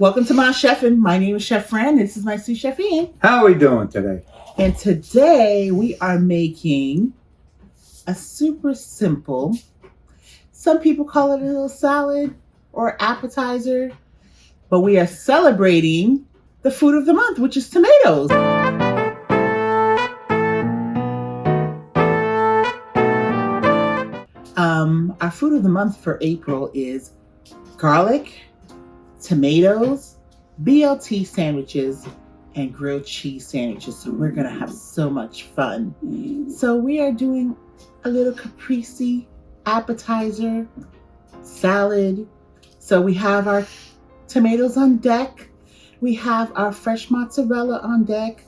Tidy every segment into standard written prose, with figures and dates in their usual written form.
Welcome to my chefing. My name is Chef Fran. This is my sous chef Ian. How are we doing today? And today we are making a super simple, some people call it a little salad or appetizer, but we are celebrating the food of the month, which is tomatoes. Our food of the month for April is garlic, tomatoes, BLT sandwiches, and grilled cheese sandwiches. So we're gonna have so much fun. So we are doing a little Caprese appetizer salad. So we have our tomatoes on deck. We have our fresh mozzarella on deck,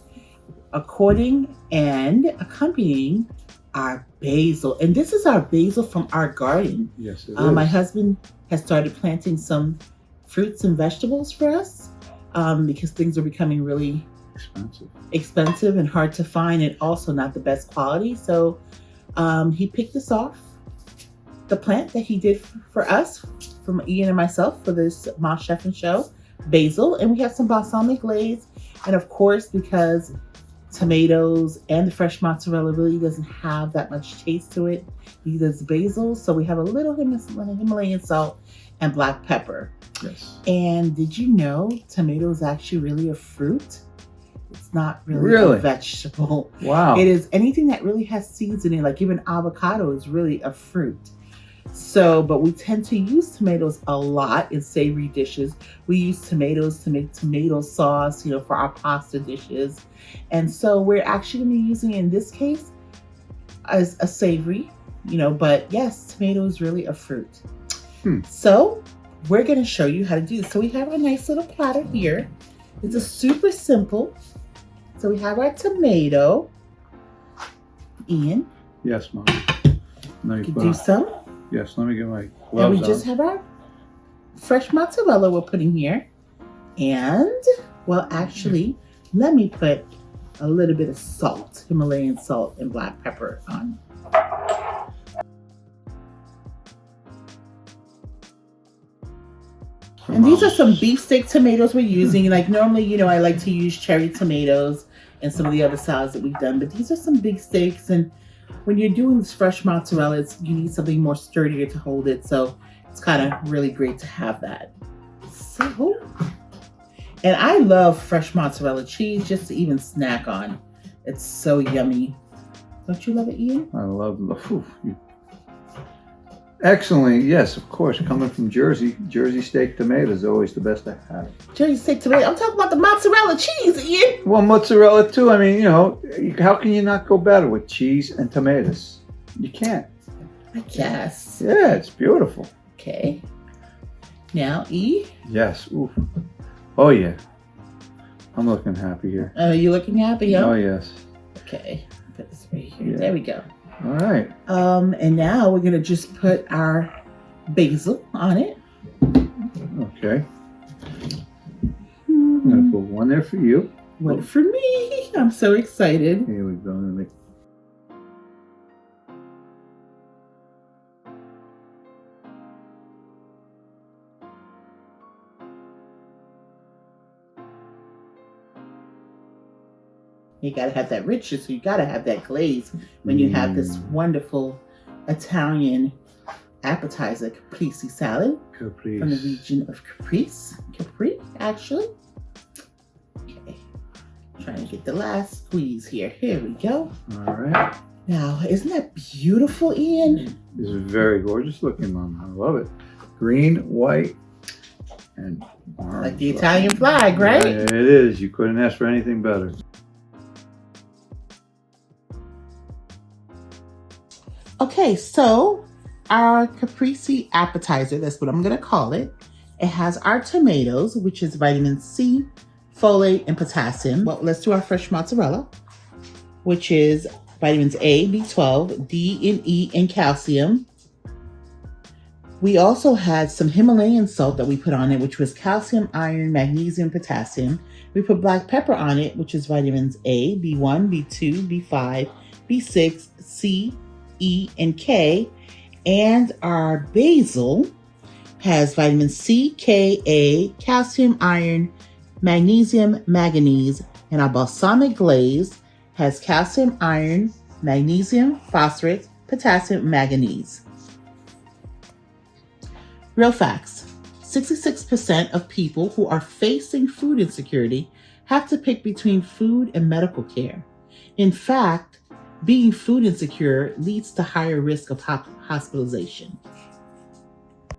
according and accompanying our basil. And this is our basil from our garden. Yes, it is. My husband has started planting some fruits and vegetables for us because things are becoming really expensive and hard to find, and also not the best quality. So he picked us off the plant that he did for us, from Ian and myself, for this Ma Chefin' show, basil. And we have some balsamic glaze. And of course, because tomatoes and the fresh mozzarella really doesn't have that much taste to it, he does basil. So we have a little Himalayan salt and black pepper. Yes. And did you know tomato is actually really a fruit? It's not really a vegetable. Wow. It is anything that really has seeds in it, like even avocado is really a fruit. So, but we tend to use tomatoes a lot in savory dishes. We use tomatoes to make tomato sauce, for our pasta dishes. And so we're actually going to be using it in this case as a savory, but yes, tomato is really a fruit. So we're going to show you how to do this. So we have a nice little platter here. It's a super simple. So we have our tomato. Ian? Yes, Mom. You can do some. Yes, let me get my gloves And we on. just have our fresh mozzarella we're putting here. And, well, actually, let me put a little bit of salt, Himalayan salt and black pepper on. And these are some beefsteak tomatoes we're using. Like normally, I like to use cherry tomatoes and some of the other salads that we've done. But these are some big steaks. And when you're doing this fresh mozzarella, you need something more sturdier to hold it. So it's kind of really great to have that. So, and I love fresh mozzarella cheese just to even snack on. It's so yummy. Don't you love it, Ian? I love the Excellent. Yes, of course. Coming from Jersey, Jersey steak tomatoes is always the best to have. Jersey steak tomato. I'm talking about the mozzarella cheese, Ian. Well, mozzarella too. I mean, how can you not go better with cheese and tomatoes? You can't. I guess. Yeah, it's beautiful. Okay. Now, E? Yes. Ooh. Oh, yeah. I'm looking happy here. Are you looking happy? Huh? Oh, yes. Okay. Put this right here. Yeah. There we go. All right. And now we're going to just put our basil on it. Okay. I'm going to put one there for you. One for me. I'm so excited. Here we go. You got to have that richness. So you got to have that glaze when you have this wonderful Italian appetizer, Caprese salad. Caprese. From the region of Caprese. Capri, actually. Okay. Trying to get the last squeeze here. Here we go. All right. Now, isn't that beautiful, Ian? This is very gorgeous looking, Mom. I love it. Green, white, and orange. Like the Italian flag, right? Yeah, it is. You couldn't ask for anything better. Okay, so our Caprese appetizer, that's what I'm going to call it. It has our tomatoes, which is vitamin C, folate, and potassium. Well, let's do our fresh mozzarella, which is vitamins A, B12, D, and E, and calcium. We also had some Himalayan salt that we put on it, which was calcium, iron, magnesium, potassium. We put black pepper on it, which is vitamins A, B1, B2, B5, B6, C, E, and K. And our basil has vitamin C, K, A, calcium, iron, magnesium, manganese, and our balsamic glaze has calcium, iron, magnesium, phosphorus, potassium, manganese. Real facts. 66% of people who are facing food insecurity have to pick between food and medical care. In fact, being food insecure leads to higher risk of hospitalization.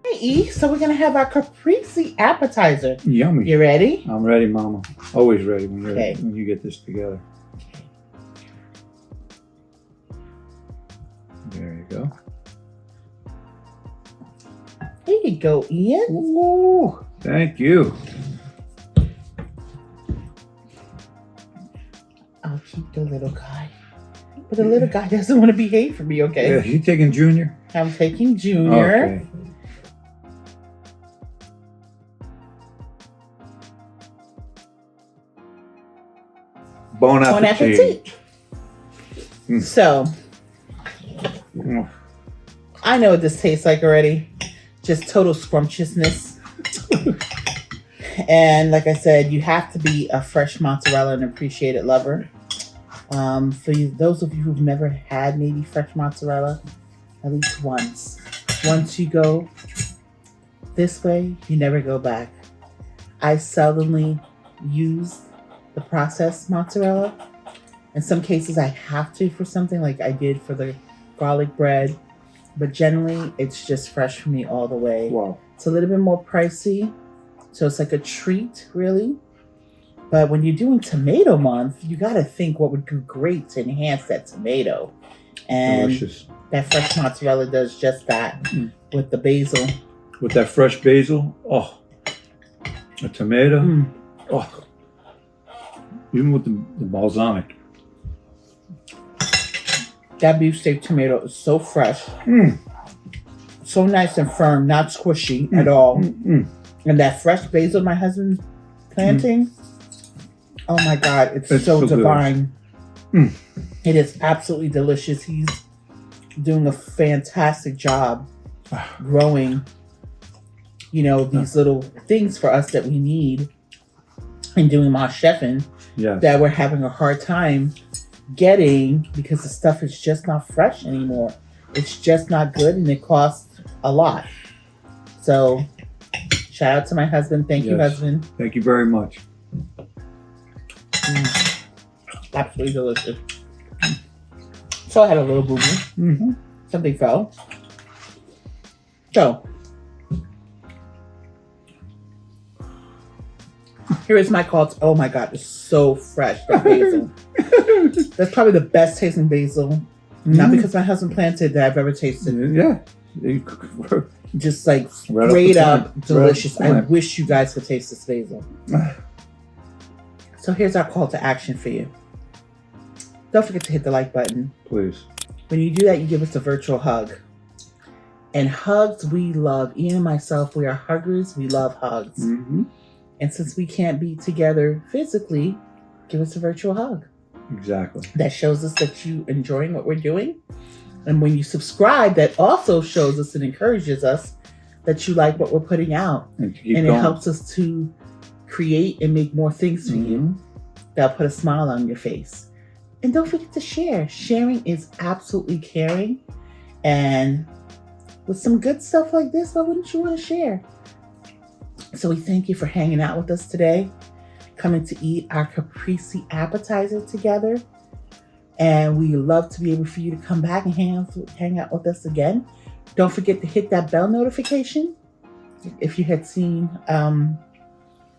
Hey, E, so we're going to have our Caprese appetizer. Yummy. You ready? I'm ready, Mama. Always ready when Okay. when you get this together. There you go. There you go, Ian. Ooh, thank you. I'll keep the little guy. But the little guy doesn't want to behave for me, okay? Yeah, you taking Junior? I'm taking Junior. Okay. Bon Bon appetit. appetit. So, Mm. I know what this tastes like already. Just total scrumptiousness. And like I said, you have to be a fresh mozzarella and appreciated lover. For those of you who've never had maybe fresh mozzarella, at least once. Once you go this way, you never go back. I seldomly use the processed mozzarella. In some cases, I have to for something like I did for the garlic bread. But generally, it's just fresh for me all the way. Wow. It's a little bit more pricey. So it's like a treat, really. But when you're doing tomato month, you got to think what would do great to enhance that tomato. And Delicious. that fresh mozzarella does just that with the basil. With that fresh basil, oh, a tomato, oh, even with the balsamic. That beefsteak tomato is so fresh. So nice and firm, not squishy at all. And that fresh basil my husband's planting, oh my God, it's so divine. It is absolutely delicious. He's doing a fantastic job growing, you know, these little things for us that we need and doing my chefing that we're having a hard time getting because the stuff is just not fresh anymore. It's just not good and it costs a lot. So shout out to my husband. Thank you, husband. Thank you very much. Absolutely delicious. So I had a little boo-boo. Something fell. So here is my call to, oh my God, it's so fresh, that basil. That's probably the best tasting basil. Not because my husband planted that I've ever tasted. Yeah. Just like Right straight up delicious. Right. I wish you guys could taste this basil. So here's our call to action for you. Don't forget to hit the like button. Please. When you do that, you give us a virtual hug. And hugs we love. Ian and myself, we are huggers. We love hugs. And since we can't be together physically, give us a virtual hug. Exactly. That shows us that you enjoying what we're doing. And when you subscribe, that also shows us and encourages us that you like what we're putting out. And it helps us to create and make more things for you that'll put a smile on your face. And don't forget to share. Sharing is absolutely caring. And with some good stuff like this, why wouldn't you want to share? So we thank you for hanging out with us today, coming to eat our Caprese appetizer together. And we love to be able for you to come back and hang out with us again. Don't forget to hit that bell notification. If you had seen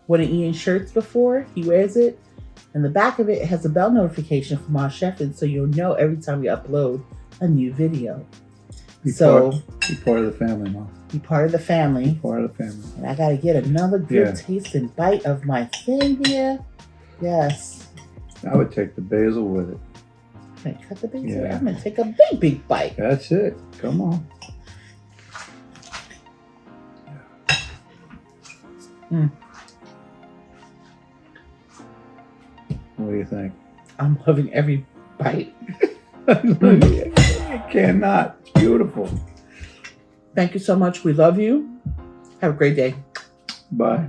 one of Ian's shirts before, he wears it. And the back of it has a bell notification from our chef, and so you'll know every time we upload a new video. Be part of the family, Mom. Be part of the family. Be part of the family. And I gotta get another good tasting bite of my thing here. Yes. I would take the basil with it. I'm gonna cut the basil. Yeah. I'm gonna take a big bite. That's it. Come on. What do you think? I'm loving every bite. I cannot. It's beautiful. Thank you so much. We love you. Have a great day. Bye.